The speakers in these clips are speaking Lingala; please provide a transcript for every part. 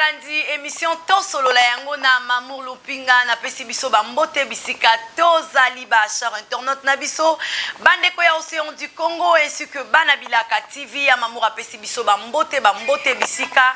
Boyebandi émission to solo la yango na Mamour Lupinga na pesi biso ba mbote bisika tozali ba char internaute na biso bande ko ya océan du Congo ainsi que Banabilaka TV ya Mamour apesi biso ba mbote bisika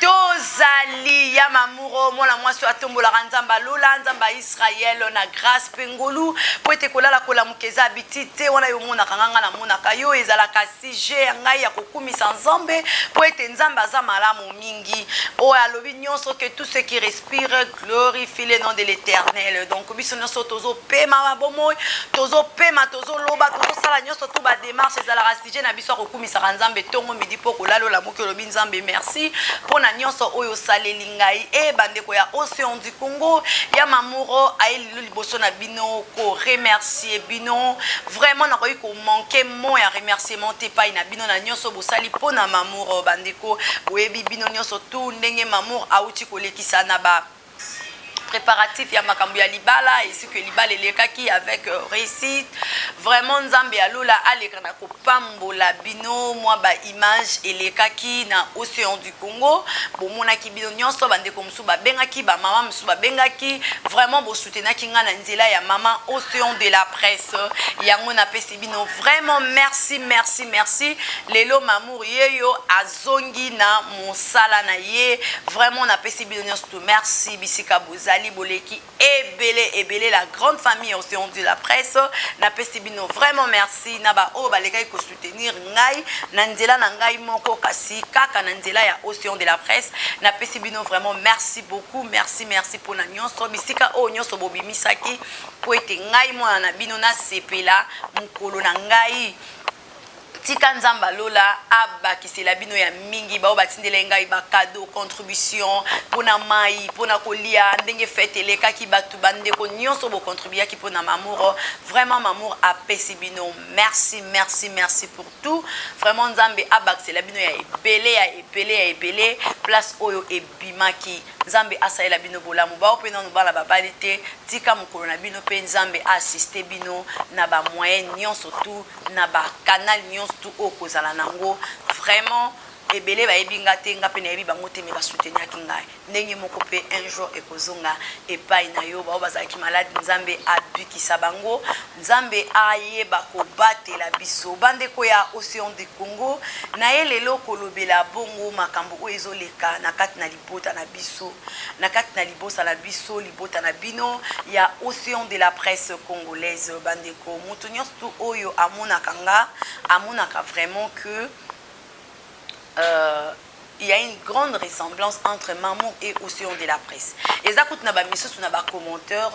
tozali ya Mamour mwana mwasi atombola nzamba lola nzamba Israël na grâce pengolu po ete kolala kola mukeza bitite wana yo mona kanganga na mona kayo ezala ka sujet ngai ya kokumisa nzambe po ete nzamba za malamu mingi. Oh, alobi nyonso que tout ce qui respire glorifie le nom de l'Éternel. Donc biso nyonso tozo pema mabomoy, tozo pema, tozo loba, tozo sala nyonso tout ba démarche ezala rasije na biso kokumisa nzambe tongo midi po kolalo la moki lobi nzambe merci pona nyonso oyo saleli ngai e bandeko ya océan du Congo ya Mamour aeli liboso na bino ko remercier bino vraiment na ko manquer mot ya remerciement te pa ina bino na nyonso bosali pona Mamour bandeko boyebi bino nyonso tout ndenge Mamour auti kolekisa na ba préparatif ya makambo ya libala et ce que libala elekaki avec réussite vraiment nzambe alula aleka na kopambola bino mwa ba image elekaki na océan du Congo bomona ki bino nyonso bandeko musu ba bengaki ba mama musu ba bengaki vraiment bo soutenaki nga na nzela ya mama océan de la presse yango na pesi bino vraiment merci lelo Mamour yeyo azongi na mosala na ye vraiment na pesi bino nyonso merci bisika bozali Boleki ebele la grande famille océan de la presse na pesi bino vraiment merci na ba o baleka ko soutenir ngai na nzela na ngai moko kasi kaka na nzela ya océan de la presse na pesi bino vraiment merci beaucoup merci pour na nyonso bisika o nyonso bobimisaki po ete ngai mwana na bino na sepela mukolo na ngai tika nzamba lola abakisela bino ya mingi bao batindela ngai ba cadeau contribution pona mai pona kolia ndenge fete lekaki batu bandeko nyonso bo contribuer ki pona Mamour vraiment Mamour apesi bino merci pour tout vraiment nzambe abakisela bino ya ebele place oyo ebimaki nzambe asaela bino bolamu bao pena no bala babalite tika mukolo na bino pe nzambe assister bino na ba moyen nyonso tout na ba canal nyonso tout au kozala nango vraiment ebele ba ebinga te nga pe na ebi bango te me ba soutenir ki ngai ndenge moko pe un jour ekozonga epai na yo ba bazaki malade nzambe abikisa bango nzambe ayeba kobatela biso bandeko ya océan du Congo na elelo kolobela bongo makambo o ezoleka na kati na libota na biso na kati na libosa la biso libota na bino ya océan de la presse congolaise bandeko mutu nyonso oyo amonaka vraiment que il y a une grande ressemblance entre Mamour et Océan de la presse. Et ça coûte na ba misosu na ba commentaire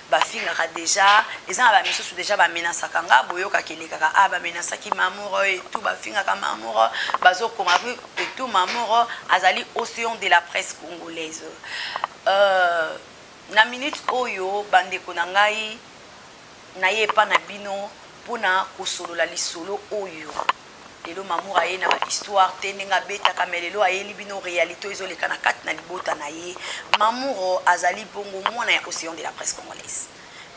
ba fingara déjà, et ça ba misosu déjà ba menasa kanga boyoka keleka ba menasa ki Mamour et tout ba fingaka Mamour bazo komabu et tout Mamour azali Océan de la presse congolaise. Na minute oyo bandeko na ngai na yepa na bino pona kosolola lisolo oyo lelo Mamour aye na histoire tenenga beta kamelelo aye libino réalité ezoleka na kati na libota na ye Mamour azali bongo mwana ya océan de la presse congolaise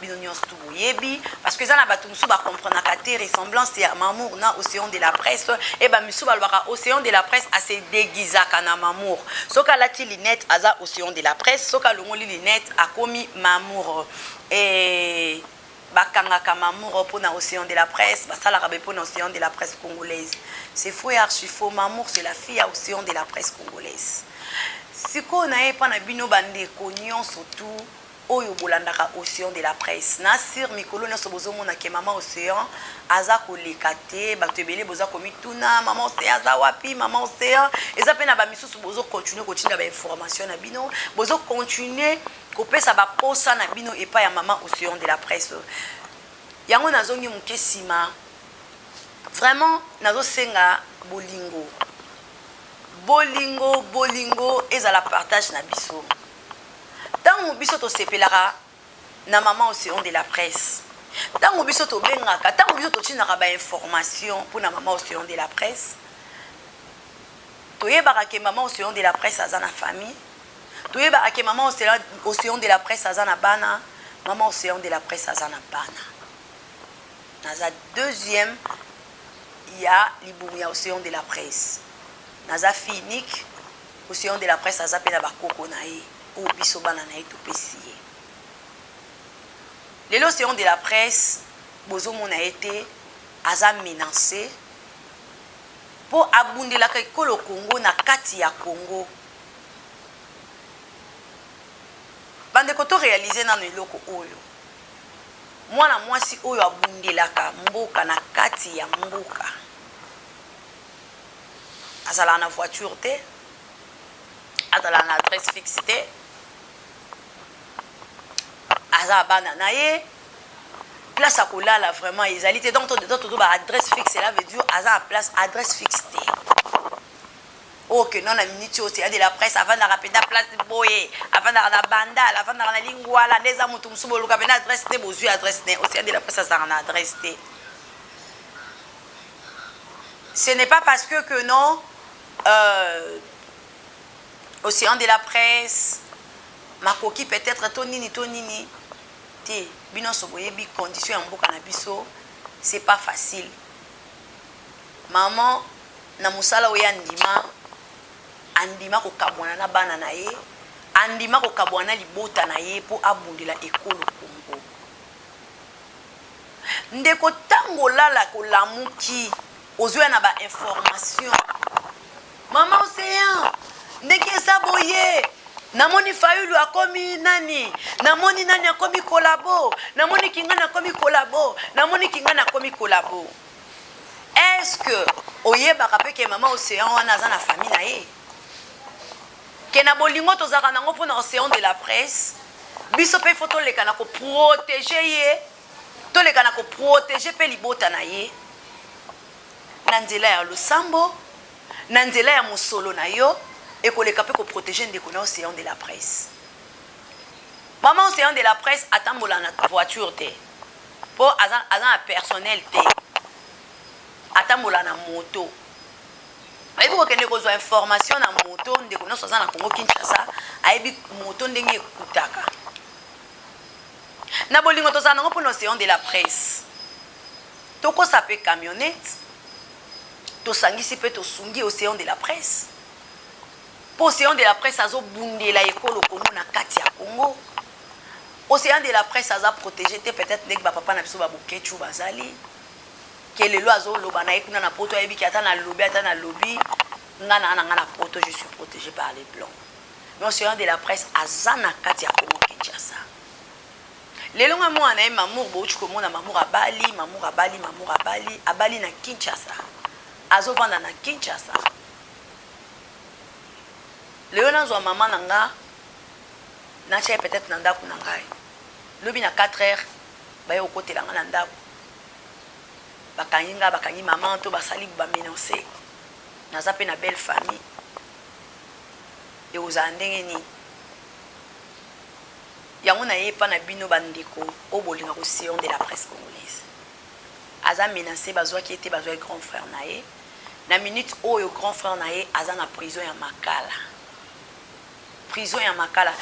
bino nyonso tu boyebi parce que ça na bato musu ba comprendre ka te ressemblance ya Mamour na océan de la presse et ba musu balobaka océan de la presse a se déguisaka na Mamour soka lati linette aza océan de la presse soka longoli linette akomi Mamour et bakangaka Mamour pour na océan de la presse basalaka be pour na océan de la presse congolaise c'est faux et archi faux Mamour c'est la fille à océan de la presse congolaise siko na epa na bino bandeko nyonso tout oyo bolandaka océan de la presse na sir mikolo nyonso bozomona ke mama océan aza koleka te bato ebele boza komituna mama océan aza wapi mama océan eza pe na bamisusu bozo continuer ba information na bino bozo continuer kopesa ba posa na bino epa ya mama océan de la presse yango nazongi mukesima vraiment nazo senga bolingo ezala partage na biso tango biso to sepelaka na mama océan de la presse tango biso to bengaka tango biso to tinaka ba information pour na mama océan de la presse toyebaka ke mama océan de la presse aza na famille toyebaka ke mama océan de la presse aza na bana mama océan de la presse aza na bana naza deuxième ya libumu ya océan de la presse naza fille unique océan de la presse aza pe na bakoko na ye o biso bana na ye topesi ye lelo océan de la presse bozomona ye te aza menacé po abundelaka ekolo Congo na kati ya Congo bandeko to réaliser nano eloko oyo mwana mwasi oyo abundelaka mboka na kati ya mboka azala na voiture te azala na adresse fixe te aza bana na ye place akolala vraiment ezali te donc to ba adresse fixe cela veut dire aza en place adresse fixe te ok non na minute aussi de la presse avant de rapida place boye avant na bandal avant na lingwala ndeza mutu musubo luka pena adresse te bozui adresse ne aussi de la presse ça na adresse te ce n'est pas parce que non océan de la presse makoki peut-être tonini te bino soboye bi condition ya mboka na biso c'est pas facile maman na musala oya andima kokabwana na bana na ye andima kokabwana libota na ye po abundela ekolo Congo ndeko tango lala kolamuki ozwa na ba information maman océan ndeke eza boye namoni Fayulu akomi nani namoni nani akomi kolabo namoni kingana akomi kolabo namoni kingana akomi kolabo est-ce que oyebaka pe ke maman océan wana aza na famille na ye ke na bolingo tozaka nango mpo na océan de la presse biso mpe fo toleka na koprotege ye toleka na koprotege mpe libota na ye na nzela ya losambo na nzela ya mosolo na yo ekoleka mpe koprotege ndeko na océan de la presse maman océan de la presse atambola na voiture te mpo aza na personnel te atambola na moto ayebi kokende kozwa information na moto ndeko nyonso aza na Congo Kinshasa ayebi moto ndenge ekutaka na bolingo tozala nango mpo na océan de la presse tokosa mpe camionnette tosangisi mpe tosungi océan de la presse mpo océan de la presse azobundela ekolo Congo na kati ya Congo océan de la presse aza protégé te peut-être ndenge bapapa na biso babokechu bazali ke lelo azoloba na ye kuna na poto ayebi ki ata na lobi nga na poto je suis protégé par les blancs mais océan de la presse aza na kati ya Congo Kinshasa lelo nga mwana ye mamour bouchi komona mamour abali na Kinshasa azovanda na Kinshasa lelo nazwa mama na nga natia peut-être na ndako na ngai lobi na 4 heures baye okotela nga na ndako bakangi maman to basali bamenoncer naza pe na belle famille et aux ndenge ni yango na ye pa na bino bandeko obolinga océan de la presse congolaise aza menacé bazwaki ete bazwa grand frère na ye na minute oyo grand frère na ye aza na prison ya makala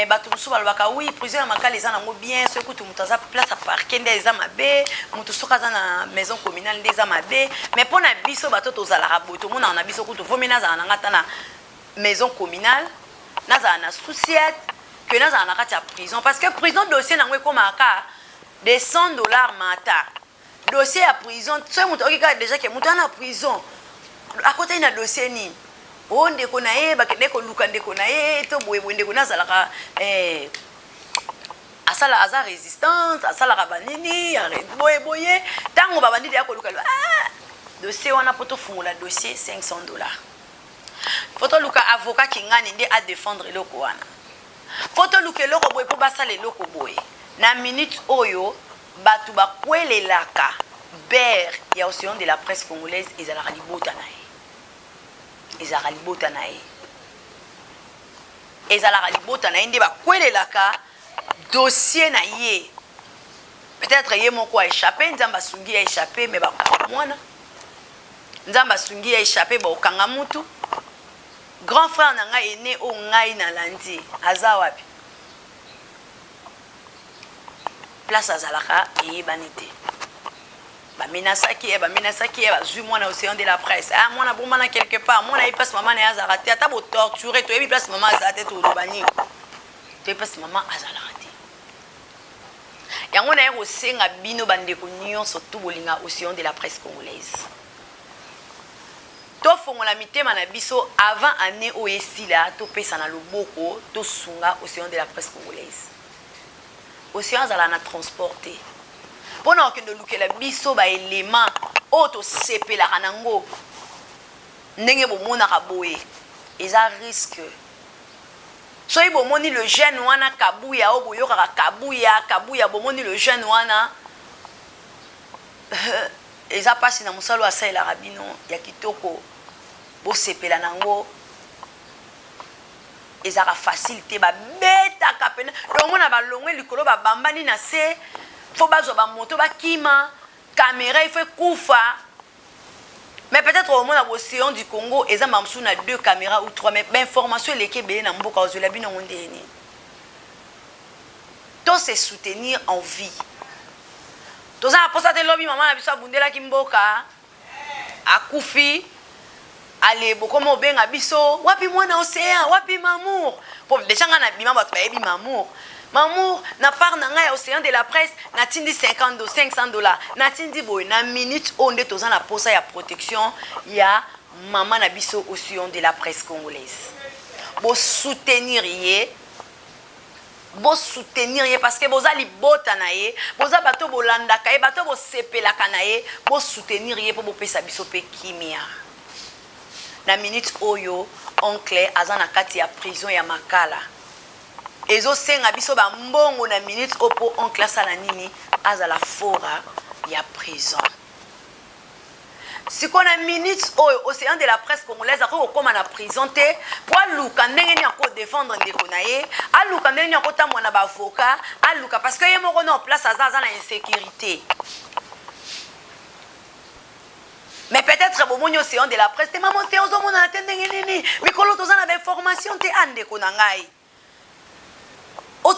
bato mosusu balobaka oui prison ya makala eza nango bien soki kutu moto aza place a parke nde eza mabe moto soki aza na maison communale nde eza mabe mais mpo na biso bato tozalaka boye tomonaka na biso kutu vomi nazala na nga ata na maison communale nazala na souciete ke nazala na kati ya prison parce que prison dossier nango ekomaka de $100 mata dossier ya prison soki moto okika déjà ke moto ana prison akotaki na dossier nini o ndeko na ye bakende koluka ndeko na ye to boye ndeko nazalaka asala aza résistance asalaka banini boye ntango babandidi ya koluka dossier wana po tofungola dossier $500 fo toluka avocat kingani nde adéfendre eloko wana fo toluka eloko boye mpo basala eloko boye na minute oyo bato bakwelelaka ber ya océan de la presse congolaise ezalaka libota na ye ezalaka libota na ye nde bakwelelaka dossier na ye peut-être ye moko aéchappé nzambe asungi ya échappé me bakanga mwana nzambe asungi ya échappé baokanga mutu grand frère na ngai ene o ngai na landi aza wapi place azalaka eyebani te ba menasaki bazui mwana océan de la presse. Ah mwana bomana quelque part, mwana place maman na azarate ata bo torturer to yebi place maman azarate to lobani. To place maman azarate. Yango na yeko senga bino bandeko nyonso to bolinga océan de la presse congolaise. To fongola mitema na biso avant année oesila to pesa na loboko to sunga océan de la presse congolaise. Océan zala na transporter. Pendant que nous lukela biso ba élément auto sepela kanango ndenge bomona ka boye eza risque. Soyi bomoni le jeune wana kabuya o boyoka kabuya bomoni le jeune wana eza pasi na musalo asaila rabino ya kitoko bo sepela nango eza ka facilité ba beta kapena lomona ba longwe likolo ba bambani na se faut bazwa ba moto ba kima caméra il faut kufa. Mais peut-être au moins l'océan du Congo eza mamsu na 2 caméras ou 3 mais information les kebele na mboka ozela bino ndeni to se soutenir en vie. To za posa te lobby maman na biso abundela ki mboka akufi ale bokomo benga biso wapi mwana océan wapi mamour pour déjà ngana bima ba yebi mamour na part na ngai océan de la presse na tindi $500 na tindi boy na minute onde toza na posa ya protection ya maman na biso océan de la presse congolaise bo soutenir ye parce que boza libota na ye boza bato bolanda ka ye bato bo sepela kana ye bo soutenir ye po bo pesa biso pe kimia. Na minute oyo oncle azana kati ya prison ya Makala ezo senga biso ba mbongo na minute opo oncle sala nini azala fora ya prison. Si kona minute oyo océan de la presse congolaise ako koma na prison te po aluka ndenge ni ako défendre ndeko na ye aluka ndenge ni ako tamwa na ba avocat aluka parce que ye moko na place aza na insécurité. Mais peut-être bomoni océan de la presse te maman te ozo mona te ndenge nini mikolo toza na ba information te andeko na ngai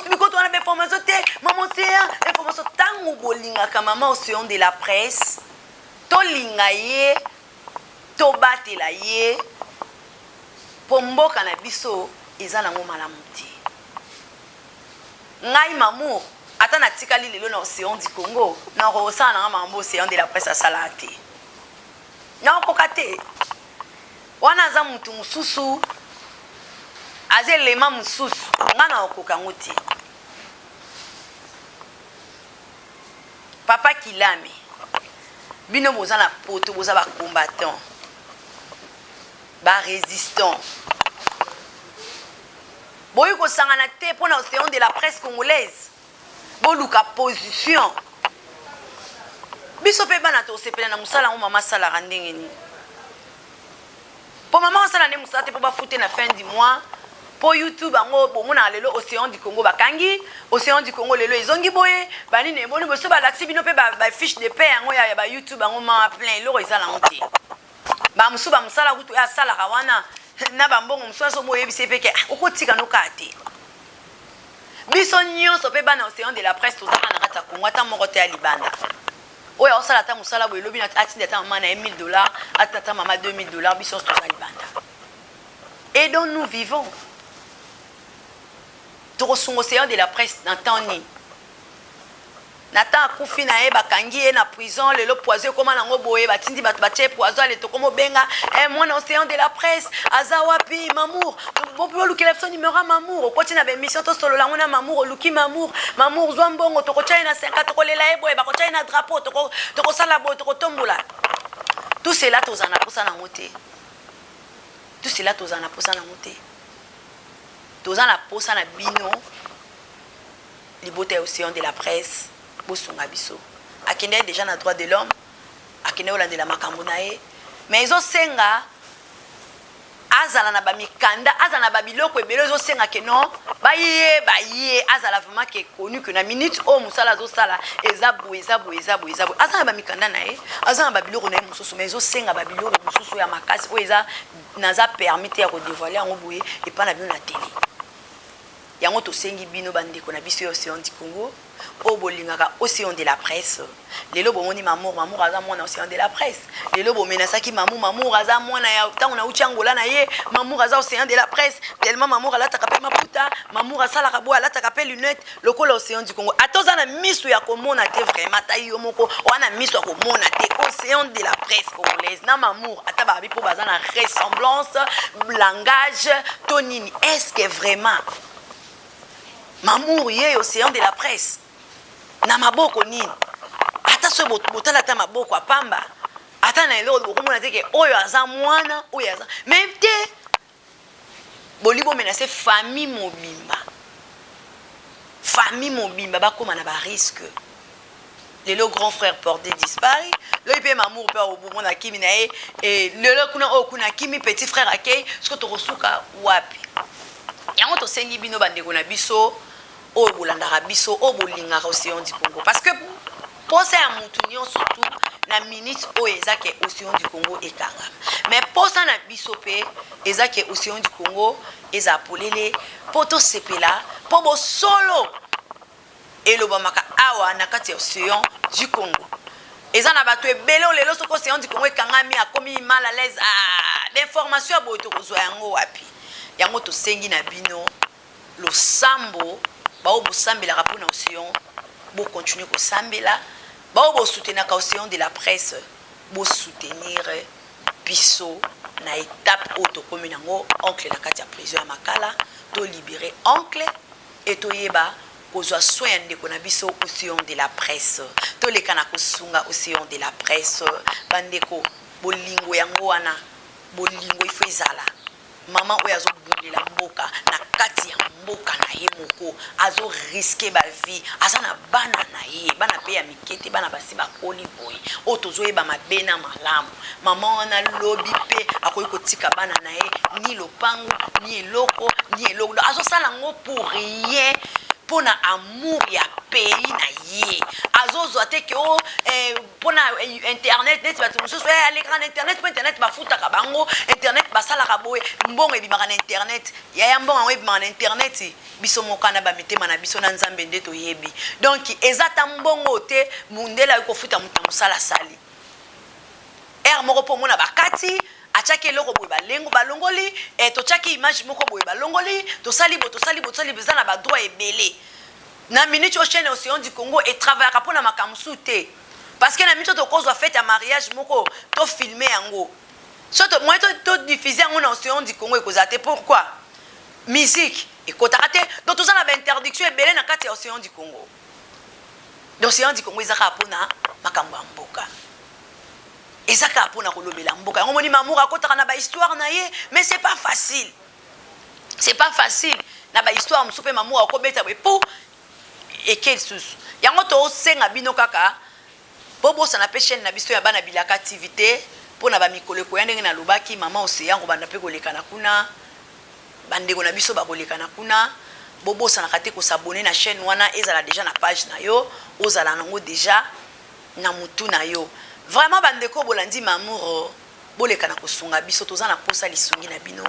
mikolo toza na ba information te maman te information tango bolinga ka maman océan de la presse to linga ye to batela ye po mboka na biso eza nango malamu te. Ngai mamour ata na tikali lelo na océan du Congo na kosala na mambo océan de la presse asala te na okokate wana za mutu mususu azelema mususu ngana okokango te. Papa Kilame bino boza na poto boza ba combattant ba résistant boyi ko sangana te pona océan de la presse congolaise boluka position biso pe bana to sepela na musala ngo mama sala randenge ni po mama sala ne musala te po ba fute na fin du mois po YouTube ngo bomona lelo océan du Congo bakangi océan du Congo lelo ezongi boye bani ne boni boso ba laxi bino pe ba fiche de paix ngo ya ba YouTube ngo ma plein lo ezala nti ba musu ba musala kutu ya sala kawana na ba mbongo musu so moye bise peke okotika no kate biso nyonso pe bana océan de la presse tozaka na kata Congo ata moko te ya libanda oya osala ta musala boye lobi na atinde ta mama na $1000 atata mama $2000 biso toza libanda et donc nous vivons tokosunga océan de la presse na temps ni nata akufi na ye bakangi ye na prison lelo poison koma nango boye batindi bato batie poison ale tokomo benga mwana océan de la presse aza wapi mamour bopi olukela biso numéro mamour okoti na bemission tosolola ngo na mamour oluki mamour zwa mbongo tokotia ye na 5 tokolela ye boye bakotia ye na drapeau tokosala boye tokotombola tout cela toza na posa nango te tout cela toza na posa nango te toza na posa na bino libota ya océan de la presse bosunga biso akende déjà na droit de l'homme akende olandela makambo na ye mais ezosenga azala na bamikanda azala na babiloko ebele ezosenga ke non baye azala vraiment ke connu que na minute o musala azosala eza boye azala na bamikanda na ye azala na babiloko na ye mosusu mais ezosenga babiloko mosusu ya makasi oyo eza naza permis te ya kodévoile yango boye epa na bino na télé yango to sengi bino bandeko na biso Océan du Congo o bolingaka Océan de la presse lelo bomoni mamour aza mwana Océan de la presse lelo bomenasaki mamour aza mwana ya tango na uchi Angola na ye mamour aza Océan de la presse tellement mamour alataka pe maputa mamour asalaka bo alataka pe lunette lokola Océan du Congo atoza na miso ya komona te vraiment ta yo moko wana miso ya komona te Océan de la presse congolaise na mamour ata babi po baza na ressemblance langage tonini est-ce que vraiment mamour ye Océan de la presse na maboko nini ata so botala ta maboko apamba ata na elo bokomona te ke oyo aza mwana oyo aza même te bolibo menacer famille mobimba bakoma na ba risque lelo grand frère porté disparu lo ipe mamour pe obomona kimi na e lelo kuna okuna kimi petit frère akei siko to kosuka wapi yango to sengi bino bandeko na biso o bolandaka biso o bolingaka Océan du Congo parce que posa ya mutu nyonso tu na minute o ezake Océan du Congo ekanga mais posa na biso pe ezake Océan du Congo eza polele poto sepela po bo solo elobamaka awa na kati ya Océan du Congo eza na bato ebele lelo soko Océan du Congo ekangami akomi mal à l'aise l'information boyo to kozwa yango wapi yango to sengi na bino losambo bao bosambela rapona Océan bo continuer ko sambela bao bo soutenir ka Océan de la presse bo soutenir biso na étape auto communango oncle na kati ya prison ya Makala to libérer oncle et to yeba kozwa soin ndeko na biso Océan de la presse to lekana kosunga Océan de la presse bandeko bolingo yango wana bolingo ifo ezala mama oyo azobulela mboka na kati ya mboka na ye moko azo risquer ba vie aza na bana na ye bana pe ya mikete bana basi bakoli boy o tozoyeba mabe na malamu mama wana lobi pe akoyi kotika bana na ye ni lopango ni eloko azo sala ngo pour rien pona amour ya pays na ye azozo ateke o pona internet net ba tumuso so ya l'écran internet po internet ba futa ka bango internet ba sala ka boye mbongo ebimaka na internet ya mbongo ebimaka na internet biso mokana ba mitema na biso na nzambe nde to yebi donc ezata mbongo te mundela ko futa muta musala sali moko po mona bakati achake loko boye balengo balongoli to chaki image moko boye balongoli to sali bezana ba droit ebele na minute au chaîne Océan du Congo et travailler kapona makamsu te parce que na minute to kozwa fête ya mariage moko to filmer yango surtout moi to diffuser yango na Océan du Congo ekozate pourquoi musique ekotaka te donc tozana ba interdiction ebele na kati ya Océan du Congo l'Océan du Congo ezaka pona makambo mboka ezaka pona kolobela mboka yango moni mamour akotaka na ba histoire na ye mais c'est pas facile na ba histoire musupe mamour akobeta be po et quel sous yango to senga bino kaka bobo sana pe chaîne na biso ya bana bilaka activité pona ba mikolo ko yandenge na lobaki mama Océan ko banda pe kolekana kuna bandeko na biso ba kolekana kuna bobo sana kate ko s'abonner na chaîne wana ezala déjà na page na yo ozala nango déjà na mutu na yo vraiment bandeko bolandi mamour bolekana kosunga biso tozana posa lisungi na bino